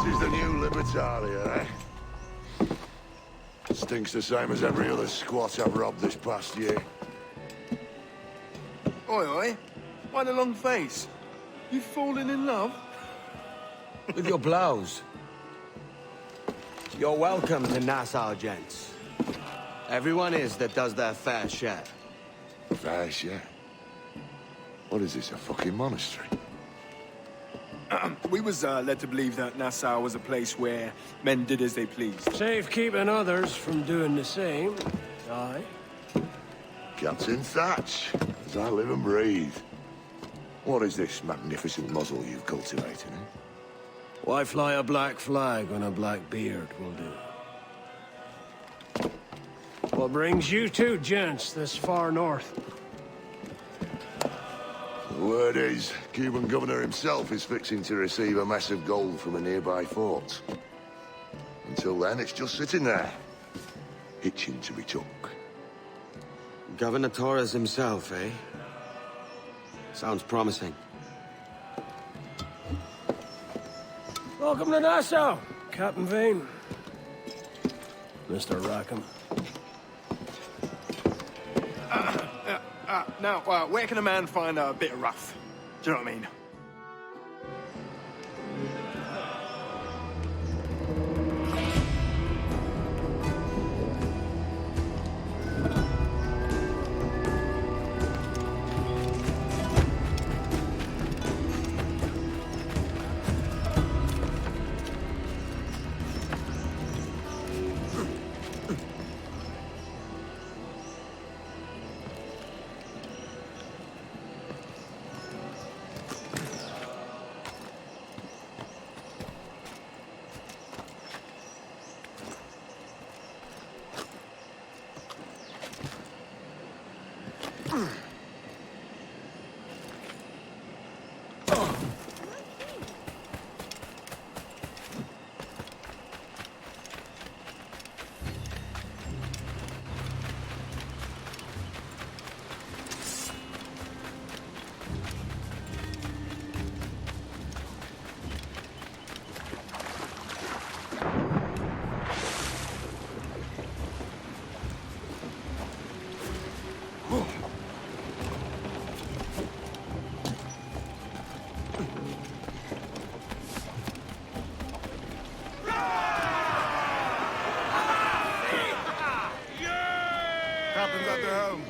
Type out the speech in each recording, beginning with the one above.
is the new Libertalia, eh? Stinks the same as every other squat I've robbed this past year. Oi, oi. Why the long face? You fallen in love? With your blows. You're welcome to Nassau, gents. Everyone is that does their fair share. Fair share? What is this, a fucking monastery? We was led to believe that Nassau was a place where men did as they pleased. Safe keeping others from doing the same. Aye. Captain Thatch, as I live and breathe. What is this magnificent muzzle you've cultivated, eh? Why fly a black flag when a black beard will do? What brings you two gents this far north? The word is, Cuban governor himself is fixing to receive a mess of gold from a nearby fort. Until then, it's just sitting there, itching to be took. Governor Torres himself, eh? Sounds promising. Welcome to Nassau, Captain Vane. Mr. Rackham. Now, where can a man find a bit of rough? Do you know what I mean? Captain's at the helm.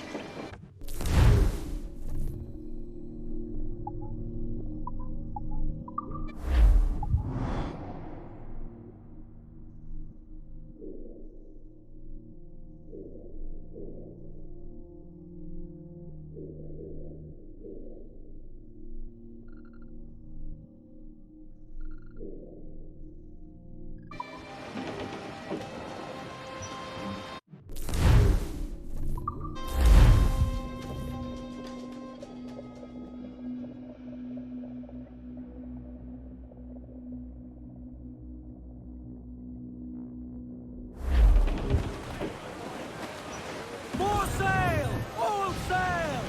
More sail! All sail!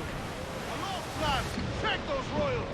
Aloft, lads! Check those royals!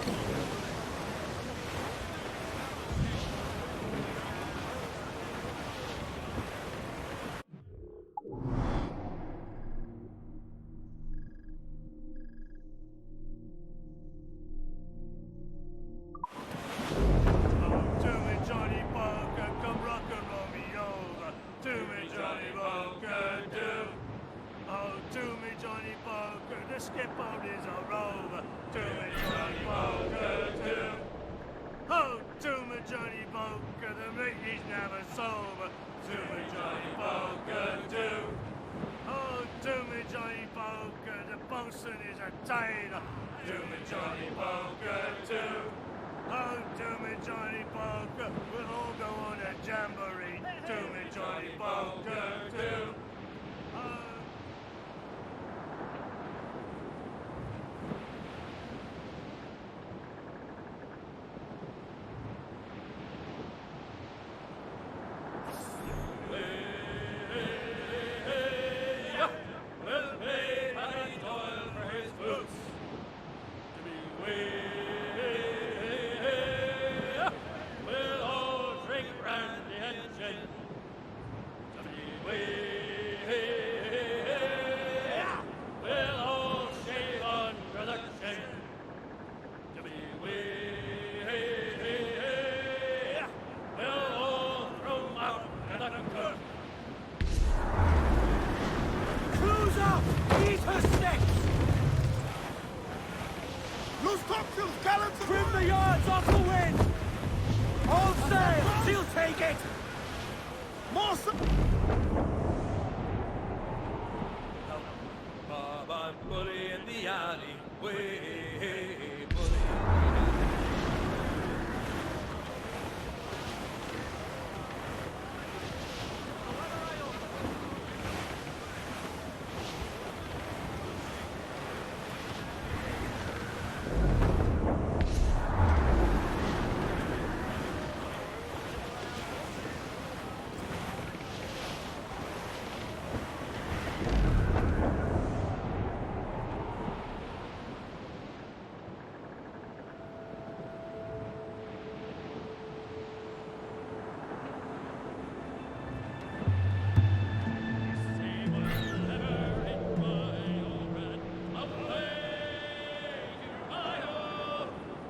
the yards off the wind! Hold sail! She'll take it! More bully in the alley, way, bully.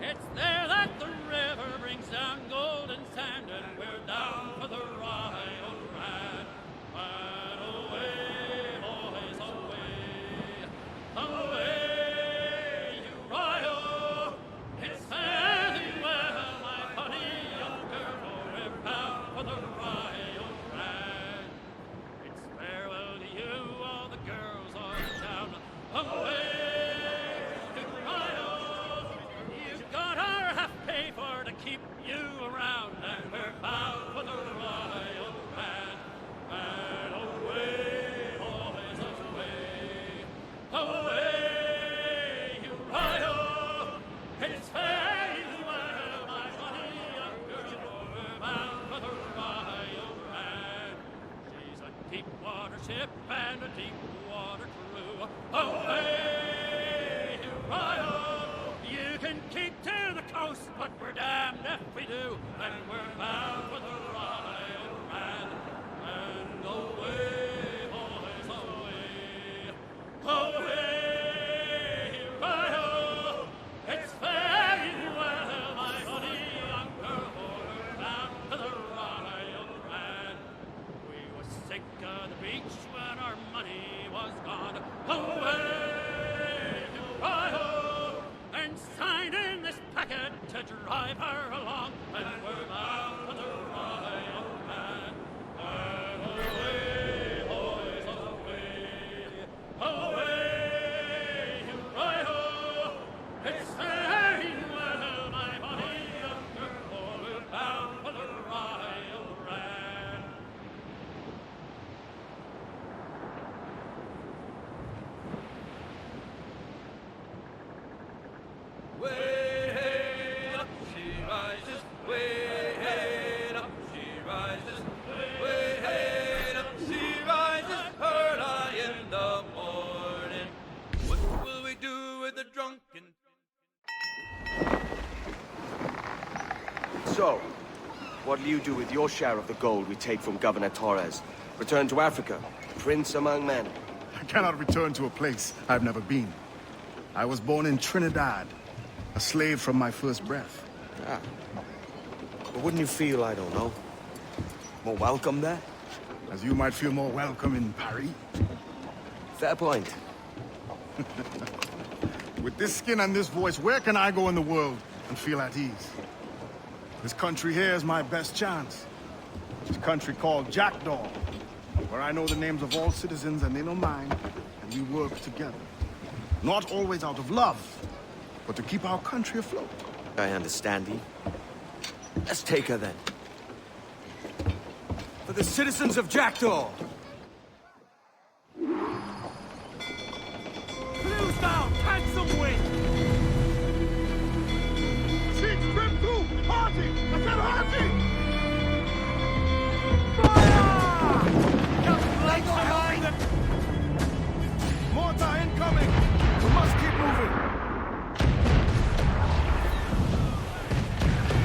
It's there that the river brings down golden sand, and we're down for the Rio Grande. And away, boys, away, away, you Rio. It's fairly well, my honey young girl, for we're bound for the Rio Grande. It's farewell to you, all the girls are down. Away. Keep you around, and we're bound for the Rio Grande. And away, boys, away, away, you Rio. It's fairly well, my honey young girl, we're bound for the Rio Grande. She's a deep water ship and a deep water crew. Away, you Rio. You can keep to the coast, but we're damned if we do, and we're bound for the Rio Grande. And away, boys, away, away, Rio. It's very well, my honey young girl, we're bound for the Rio Grande. We were sick of the beach when our money was gone. Away, Rio. And signed in this packet to drive her along, and we're bound for the Rio Grande. And away, boys, away, away, Rio. It's very well, my honey young girl, we're bound for the Rio Grande. Way up she rises, way up she rises, way up she rises, early in the morning. What will we do with the drunken? So, what'll you do with your share of the gold we take from Governor Torres? Return to Africa, prince among men. I cannot return to a place I've never been. I was born in Trinidad, a slave from my first breath. Ah. But wouldn't you feel, I don't know, more welcome there? As you might feel more welcome in Paris. Fair point. With this skin and this voice, where can I go in the world and feel at ease? This country here is my best chance. This country called Jackdaw, where I know the names of all citizens and they know mine, and we work together. Not always out of love, but to keep our country afloat. I understand you. Let's take her then. For the citizens of Jackdaw! Cruise down! Catch some wind! See, trim through! Hardy! I said Hardy! Fire! Just like behind them! Mortar incoming! We must keep moving!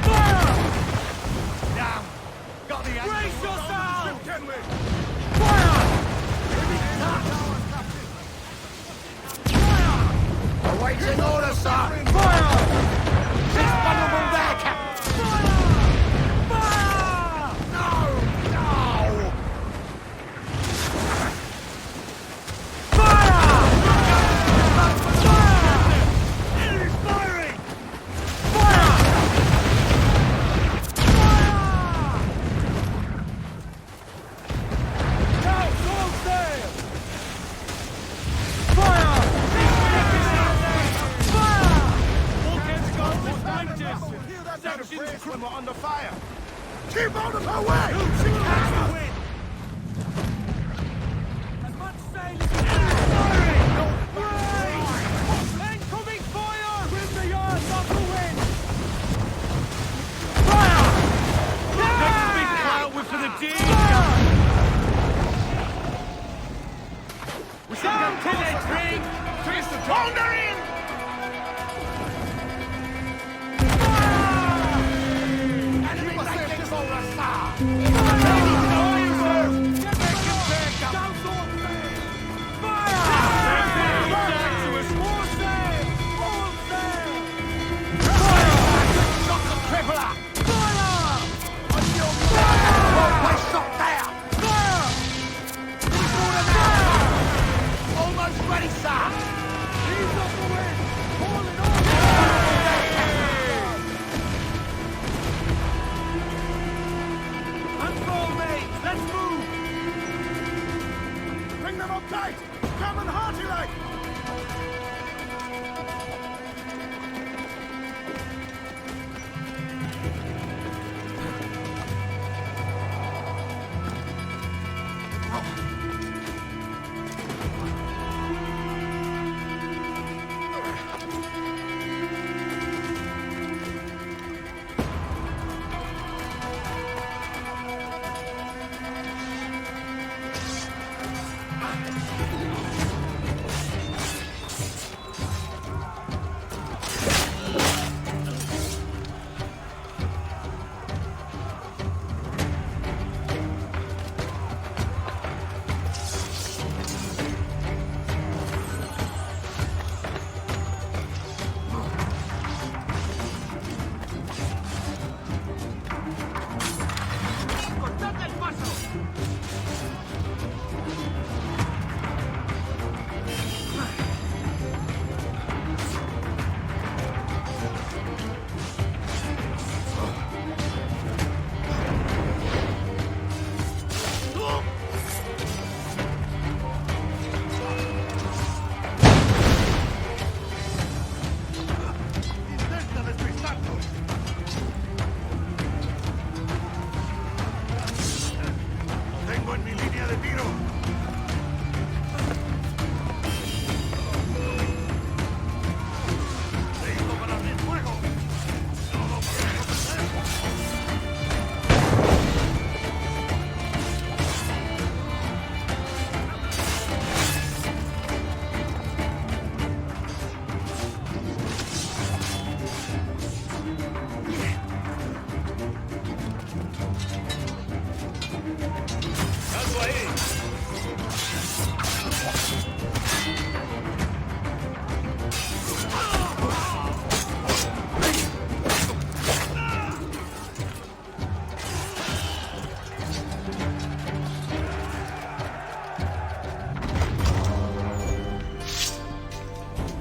Fire! Damn! Got the angle. Brace yourself! Ship Kenway! Fire! Awaiting order, sir! Fire! This vulnerable there, Captain! Fire! Fire! No! No! Fire! Fire! Enemy's firing! Fire! Away! Catch the wind! As much sail as you can! Firing! Incoming fire! Trim the yards off the wind! Fire! Next big clout was for the Dean! We should go to the Trig! Twist the pounder in!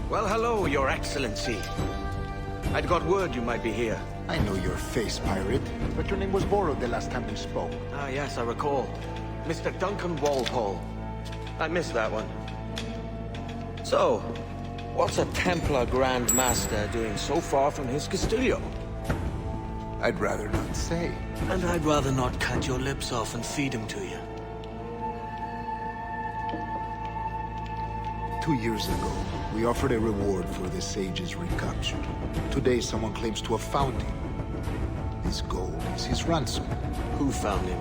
Well, hello, Your Excellency. I'd got word you might be here. I know your face, pirate, but your name was borrowed the last time we spoke. Ah, yes, I recall. Mr. Duncan Walpole. I missed that one. So, what's a Templar Grand Master doing so far from his Castillo? I'd rather not say. And I'd rather not cut your lips off and feed him to you. 2 years ago, we offered a reward for the sage's recapture. Today, someone claims to have found him. This gold is his ransom. Who found him?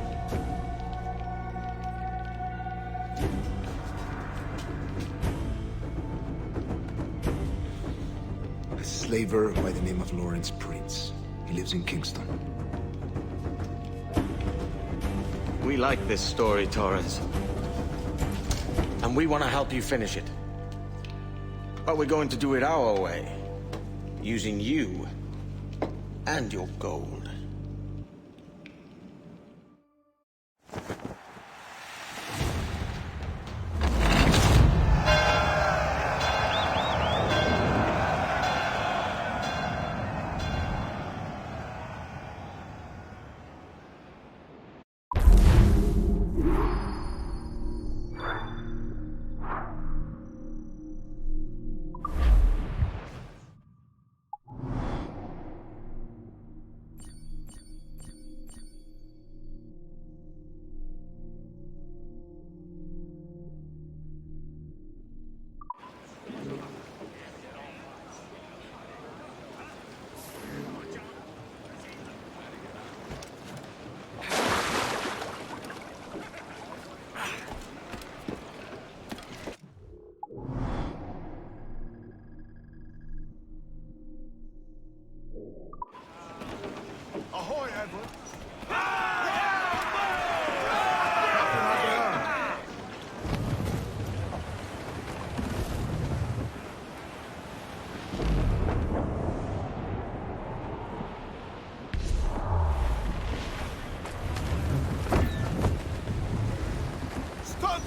A slaver by the name of Lawrence Prince. He lives in Kingston. We like this story, Torres. And we want to help you finish it. But we're going to do it our way. Using you and your gold.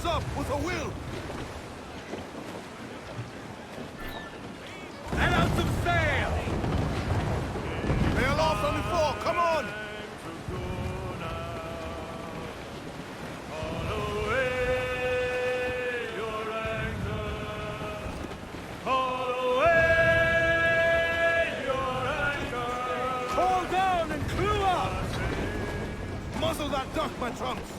up with a will! Let out some sail! Bail off from before, come on! Haul down and clew up! Muzzle that duck, my trunks!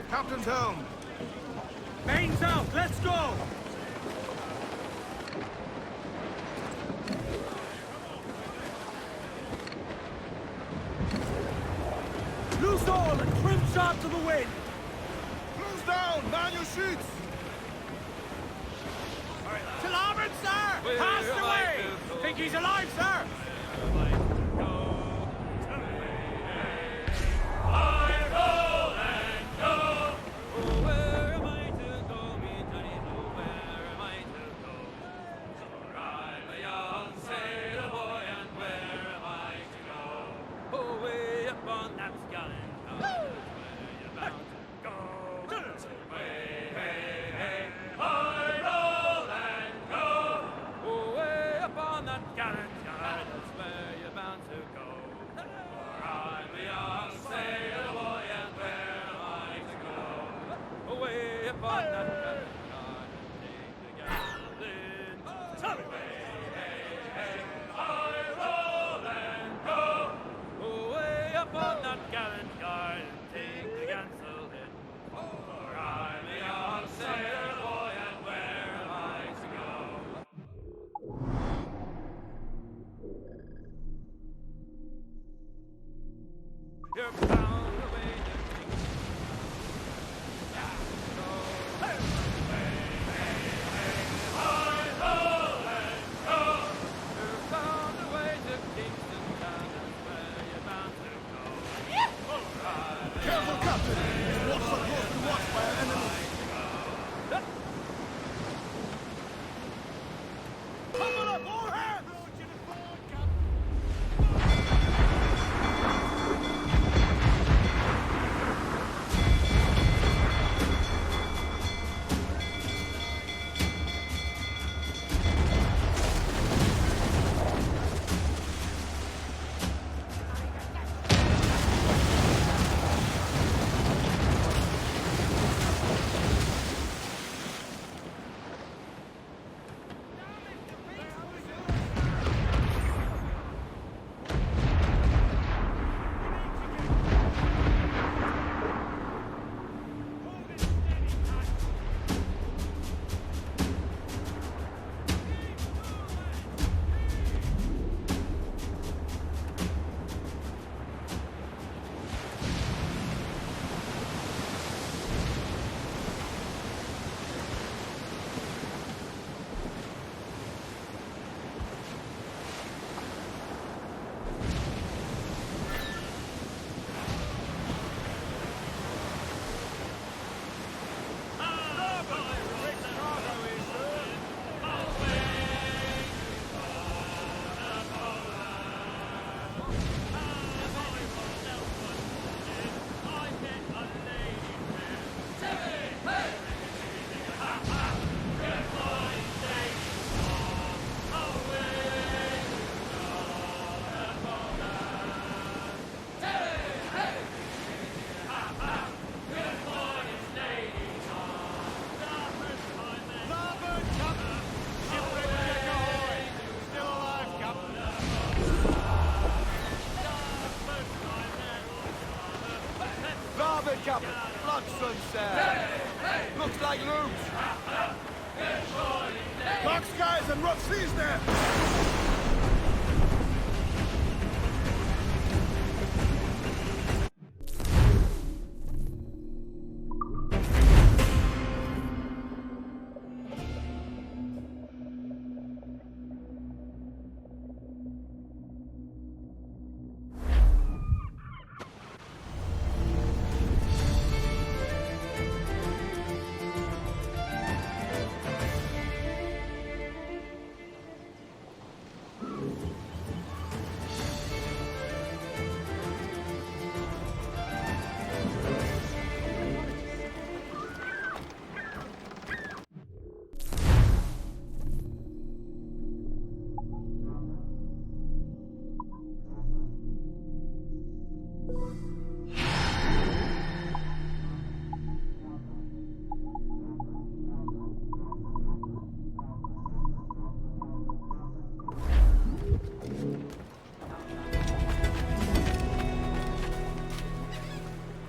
Captain's helm! Mains out, let's go! Loose all and trim sharp to the wind! Close down! Man your sheets! To larboard, sir! Cast away! Think he's alive, sir? Gallant, up! Blood, sunset! Looks like loot! Dark skies and rough seas there!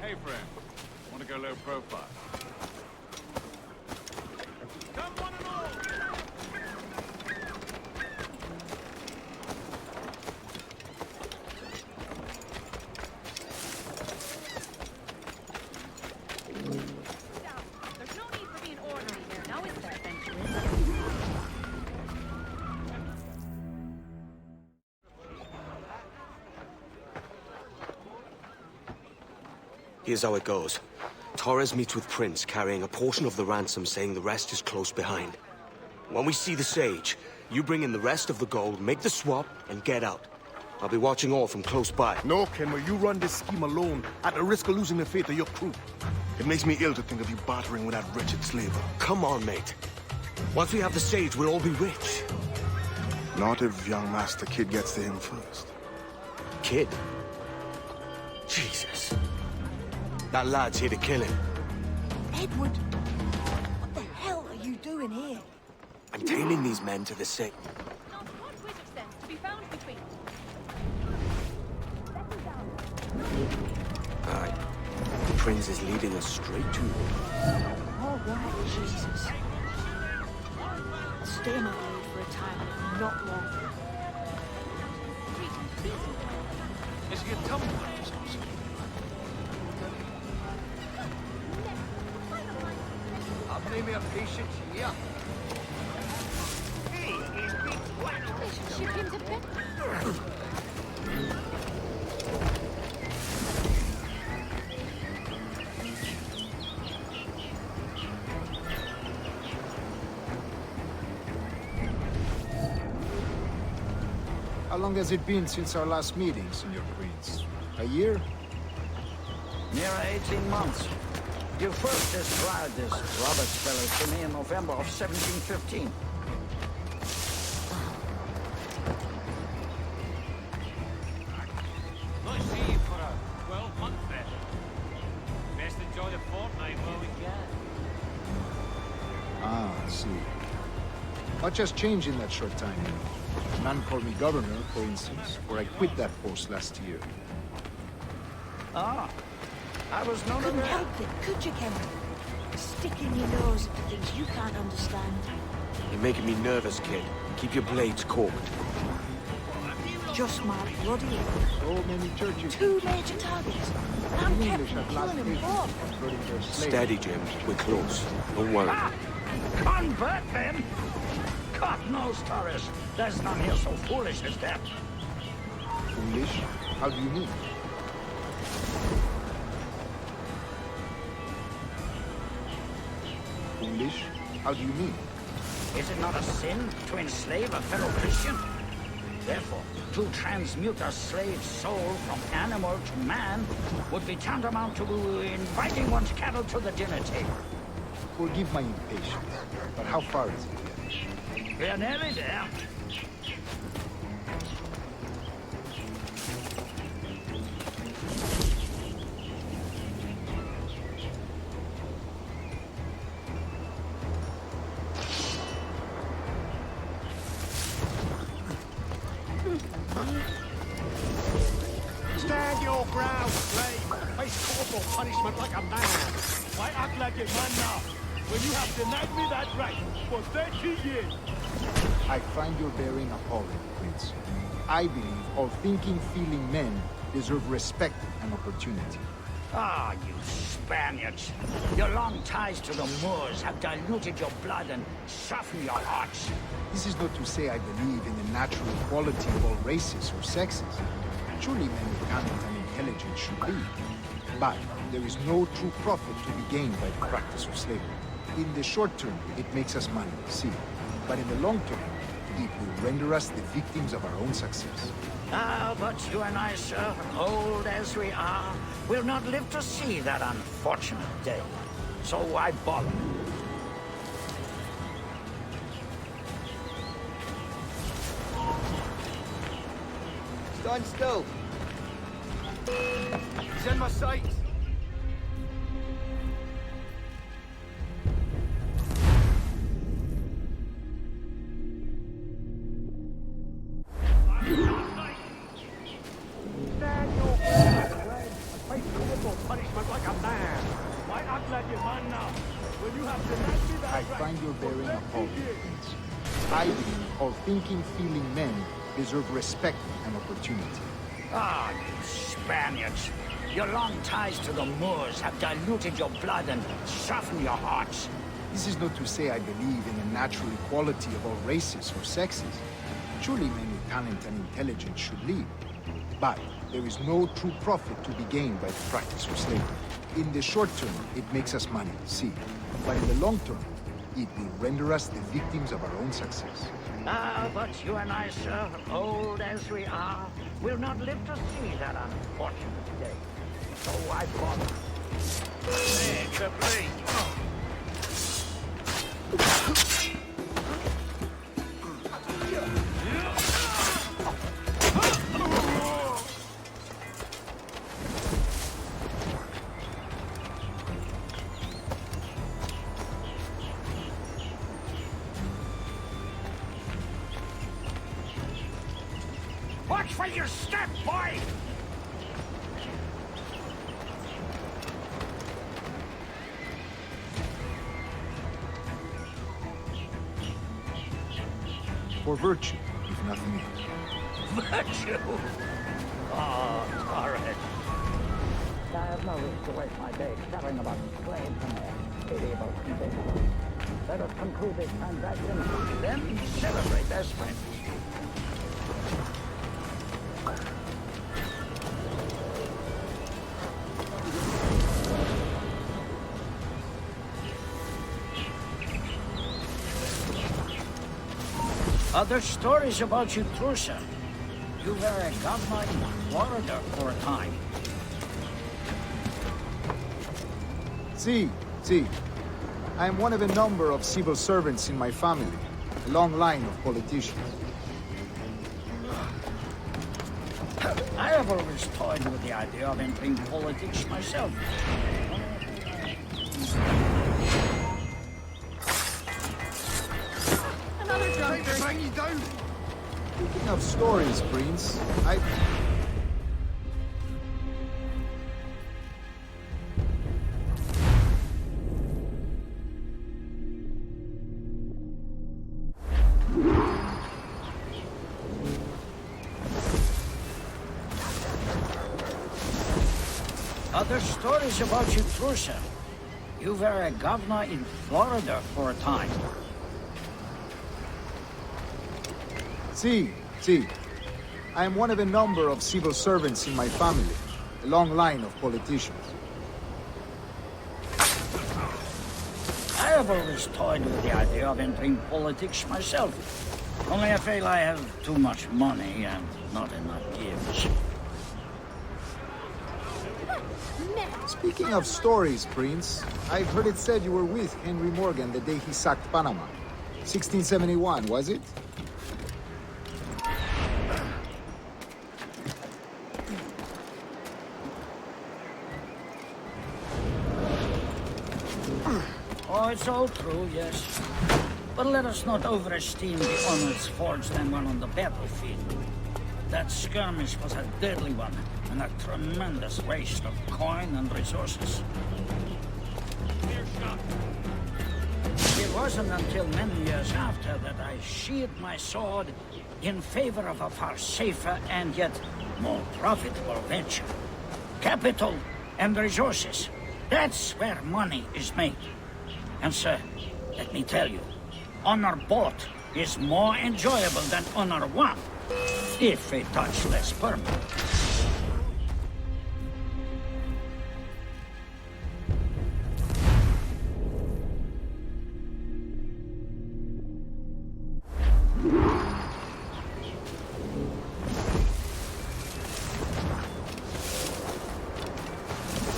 Hey, friend. Want to go low profile? Come one and all! There's no need for being orderly here, now is there, Benjamin? Here's how it goes. Torres meets with Prince, carrying a portion of the ransom, saying the rest is close behind. When we see the Sage, you bring in the rest of the gold, make the swap, and get out. I'll be watching all from close by. No, Kenway, you run this scheme alone, at the risk of losing the faith of your crew. It makes me ill to think of you bartering with that wretched slaver. Come on, mate. Once we have the Sage, we'll all be rich. Not if young Master Kid gets to him first. Kid? Jesus. That lad's here to kill him. Edward, what the hell are you doing here? I'm tailing these men to the Sage. Not one whit of sense to be found between them. Aye. Prince is leading us straight to him. All right, Jesus. Stay my lead for a time, not long. Is he a tumbler? I'll name me a patient here. Ship him to bed. How long has it been since our last meeting, Senor Prince? A year? Near 18 months. You first described this Roberts fellow to me in November of 1715. Not see you for a 12-month then. Best enjoy the fortnight while we can. Ah, I see. Much has changed in that short time. A man called me governor, for instance, for I quit that post last year. Ah, I was not Couldn't aware. help it, could you, Kenway? Sticking your nose into things you can't understand. You're making me nervous, kid. Keep your blades corked. Just my bloody So many churches. two major targets. I'm The kept English from have last killing them patience both. converting their slaves. Steady, Jim. We're close. Don't worry. Convert them? God knows, Torres. There's none here so foolish as that. Foolish? How do you mean? Foolish? How do you mean? Is it not a sin to enslave a fellow Christian? Therefore, to transmute a slave soul from animal to man would be tantamount to inviting one's cattle to the dinner table. Forgive my impatience, but how far is it? We're nearly there. Stand your ground, slave! Face for punishment like a man. Why act like a man now, when you have denied me that right for 30 years? I find your bearing appalling, Prince. I believe all thinking, feeling men deserve respect and opportunity. Ah, you Spaniards. Your long ties to the Moors have diluted your blood and softened your hearts. This is not to say I believe in the natural equality of all races or sexes. Surely men with talent and intelligence should lead. But there is no true profit to be gained by the practice of slavery. In the short term, it makes us money, see. But in the long term, it will render us the victims of our own success. Ah, but you and I, sir, old as we are, will not live to see that unfortunate day. So why bother? Stand still. He's in my sights. Punishment like a man. Why act like a man now, when you have denied me that I right find your for bearing 30 appalling, years? Prince. I believe all thinking, feeling men deserve respect and opportunity. Ah, you Spaniards. Your long ties to the Moors have diluted your blood and softened your hearts. This is not to say I believe in the natural equality of all races or sexes. Surely men with talent and intelligence should lead. But there is no true profit to be gained by the practice of slavery. In the short term, it makes us money, see. But in the long term, it will render us the victims of our own success. Ah, but you and I, sir, old as we are, will not live to see that unfortunate day. So why bother? Man, the blade. Watch where you step, boy! For virtue, if nothing else. Virtue? Oh, Torres. I have no wish to waste my day chattering about slaves and their pitiable condition. Let us conclude this transaction, then celebrate as friends. Other stories about you, Trusa. You were a governor in Florida for a time. See. I am one of a number of civil servants in my family. A long line of politicians. I have always toyed with the idea of entering politics myself. Another jump to bring you down. Speaking of stories, Prince, Other stories about you, Trusa. You were a governor in Florida for a time. See. I am one of a number of civil servants in my family. A long line of politicians. I have always toyed with the idea of entering politics myself. Only I feel I have too much money and not enough gifts. Speaking of stories, Prince, I've heard it said you were with Henry Morgan the day he sacked Panama. 1671, was it? Oh, it's all true, yes. But let us not overesteem the honors forged them while on the battlefield. That skirmish was a deadly one, and a tremendous waste of coin and resources. It wasn't until many years after that I sheathed my sword in favor of a far safer and yet more profitable venture. Capital and resources. That's where money is made. And sir, let me tell you, honor bought is more enjoyable than honor won, if a touch less permanent.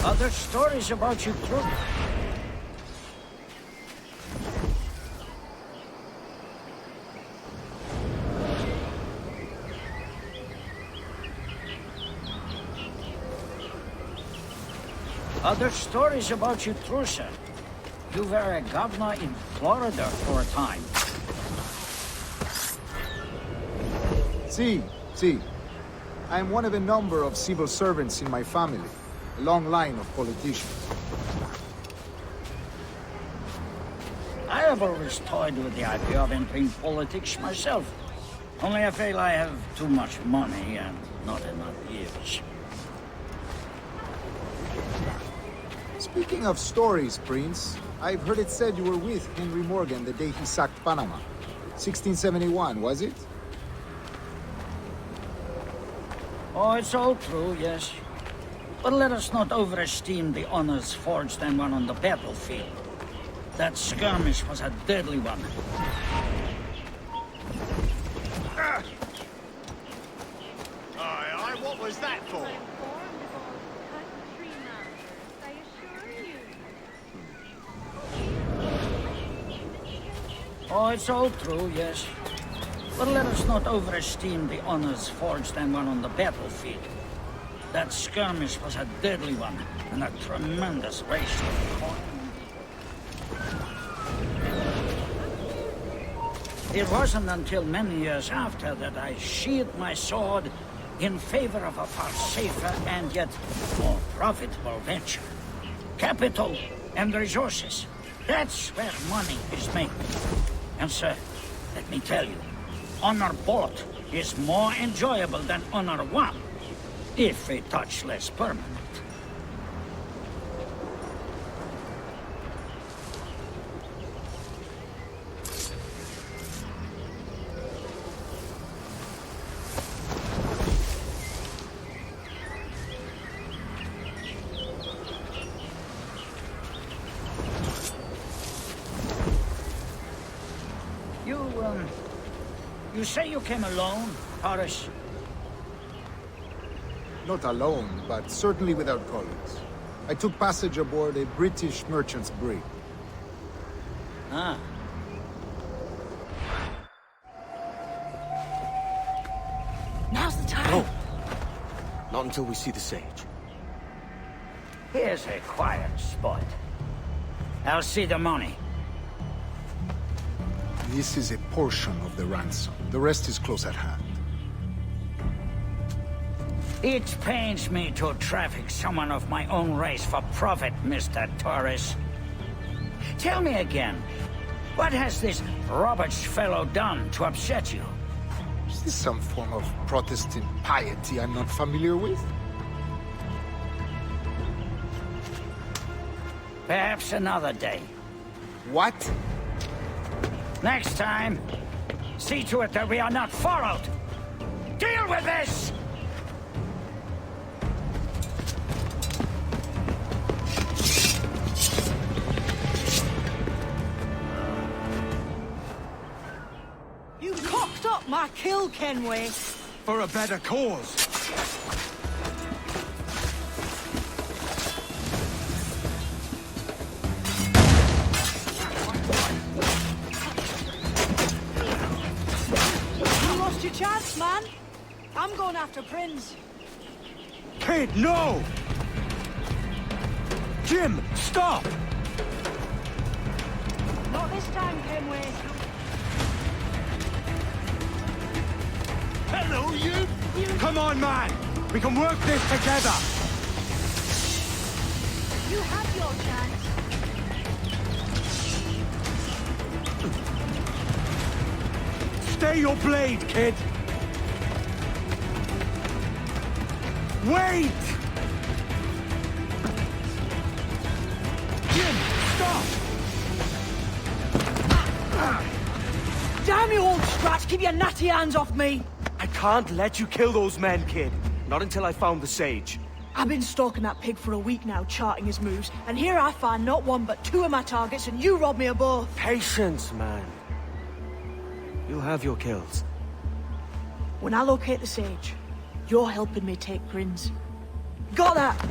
Other stories about you, too. Other stories about you, too, sir. You were a governor in Florida for a time. See. I am one of a number of civil servants in my family. A long line of politicians. I have always toyed with the idea of entering politics myself. Only I feel I have too much money and not enough years. Speaking of stories, Prince, I've heard it said you were with Henry Morgan the day he sacked Panama. 1671, was it? Oh, it's all true, yes. But let us not overesteem the honors forged and won on the battlefield. That skirmish was a deadly one. Aye, what was that for? Oh, it's all true, yes. But let us not overesteem the honors forged and won on the battlefield. That skirmish was a deadly one, and a tremendous waste of coin. It wasn't until many years after that I sheathed my sword in favor of a far safer and yet more profitable venture. Capital and resources. That's where money is made. And sir, let me tell you, honor bought is more enjoyable than honor won, if a touch less permanent. You say you came alone, Horace? Not alone, but certainly without colleagues. I took passage aboard a British merchant's brig. Ah. Now's the time. No. Not until we see the sage. Here's a quiet spot. I'll see the money. This is a portion of the ransom. The rest is close at hand. It pains me to traffic someone of my own race for profit, Mr. Torres. Tell me again, what has this Roberts fellow done to upset you? Is this some form of Protestant piety I'm not familiar with? Perhaps another day. What? Next time, see to it that we are not followed. Deal with this! You cocked up my kill, Kenway. For a better cause. You lost your chance, man. I'm going after Prince. Kid, no! Jim, stop! Not this time, Kenway. Hello, you! Come on, man! We can work this together! You have your chance. Stay your blade, kid! Wait! Jim, stop! Damn you, old scratch! Keep your natty hands off me! I can't let you kill those men, kid. Not until I found the sage. I've been stalking that pig for a week now, charting his moves, and here I find not one but two of my targets, and you rob me of both. Patience, man. You'll have your kills. When I locate the sage, you're helping me take Prince. Got that?